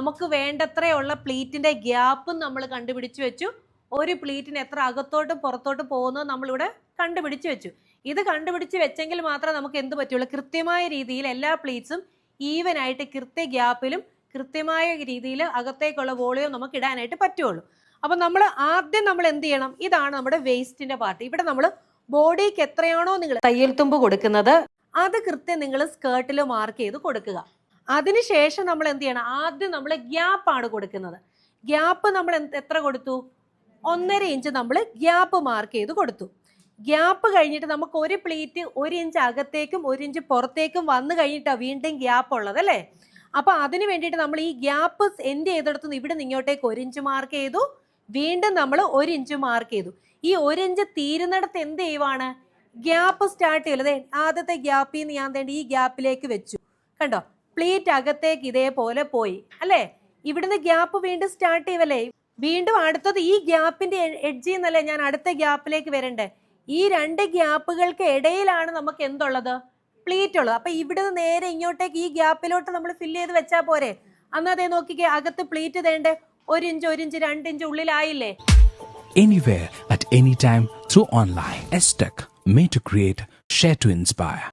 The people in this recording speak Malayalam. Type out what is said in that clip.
നമുക്ക് വേണ്ടത്രയുള്ള പ്ലീറ്റിന്റെ ഗ്യാപ്പും നമ്മൾ കണ്ടുപിടിച്ചു വെച്ചു. ഒരു പ്ലീറ്റിന് എത്ര അകത്തോട്ടും പുറത്തോട്ടും പോകുന്നത് നമ്മളിവിടെ കണ്ടുപിടിച്ചു വെച്ചു. ഇത് കണ്ടുപിടിച്ച് വെച്ചെങ്കിൽ മാത്രമേ നമുക്ക് എന്ത് പറ്റുള്ളൂ, കൃത്യമായ രീതിയിൽ എല്ലാ പ്ലീറ്റ്സും ഈവൻ ആയിട്ട് കൃത്യ ഗ്യാപ്പിലും കൃത്യമായ രീതിയിൽ അകത്തേക്കുള്ള വോളിയം നമുക്ക് ഇടാനായിട്ട് പറ്റുള്ളൂ. അപ്പൊ നമ്മൾ ആദ്യം നമ്മൾ എന്ത് ചെയ്യണം, ഇതാണ് നമ്മുടെ വേസ്റ്റിന്റെ പാർട്ട്. ഇവിടെ നമ്മൾ ബോഡിക്ക് എത്രയാണോ നിങ്ങൾ തയ്യൽ തുമ്പ് കൊടുക്കുന്നത് അത് കൃത്യം നിങ്ങൾ സ്കേർട്ടിൽ മാർക്ക് ചെയ്ത് കൊടുക്കുക. അതിനുശേഷം നമ്മൾ എന്ത് ചെയ്യണം, ആദ്യം നമ്മൾ ഗ്യാപ്പാണ് കൊടുക്കുന്നത്. ഗ്യാപ്പ് നമ്മൾ എത്ര കൊടുത്തു, 1.5 ഇഞ്ച് നമ്മൾ ഗ്യാപ്പ് മാർക്ക് ചെയ്ത് കൊടുത്തു. ഗ്യാപ്പ് കഴിഞ്ഞിട്ട് നമുക്ക് ഒരു പ്ലീറ്റ് 1 ഇഞ്ച് അകത്തേക്കും 1 ഇഞ്ച് പുറത്തേക്കും വന്നു കഴിഞ്ഞിട്ടാണ് വീണ്ടും ഗ്യാപ്പ് ഉള്ളത് അല്ലേ. അപ്പൊ അതിന് വേണ്ടിയിട്ട് നമ്മൾ ഈ ഗ്യാപ്പ് എൻഡ് ചെയ്തെടുത്ത് ഇവിടെ ഇങ്ങോട്ടേക്ക് 1 ഇഞ്ച് മാർക്ക് ചെയ്തു, വീണ്ടും നമ്മൾ 1 ഇഞ്ച് മാർക്ക് ചെയ്തു. ഈ 1 ഇഞ്ച് തീരുന്നിടത്ത് എന്ത് ചെയ്യുവാണ്, ഗ്യാപ്പ് സ്റ്റാർട്ട് ചെയ്യല്ലേ. ആദ്യത്തെ ഗ്യാപ്പിൽ നിന്ന് ഞാൻ ഈ ഗ്യാപ്പിലേക്ക് വെച്ചു, കണ്ടോ പ്ലീറ്റ് അകത്തേക്ക് ഇതേപോലെ പോയി അല്ലേ. ഇവിടുന്ന് ഗ്യാപ്പ് വീണ്ടും സ്റ്റാർട്ട് ചെയ്യുവല്ലേ. വീണ്ടും അടുത്തത് ഈ ഗ്യാപ്പിന്റെ എഡ്ജിൽ നിന്നല്ലേ ഞാൻ അടുത്ത ഗ്യാപ്പിലേക്ക് വരണ്ടേ. ഈ 2 ഗ്യാപ്പുകൾക്ക് ഇടയിലാണ് നമുക്ക് എന്തുള്ളത്, പ്ലീറ്റ് ഉള്ളത്. അപ്പൊ ഇവിടുന്ന് നേരെ ഇങ്ങോട്ടേക്ക് ഈ ഗ്യാപ്പിലോട്ട് നമ്മൾ ഫില്ല് ചെയ്ത് വെച്ചാൽ പോരെ. അന്നതേ നോക്കിക്കേ, അകത്ത് പ്ലീറ്റ് തേണ്ടേ 1 ഇഞ്ച് 1 ഇഞ്ച് 2 ഇഞ്ച് ഉള്ളിലായില്ലേ. Anywhere at any time through online. STEC, made to create, share to inspire.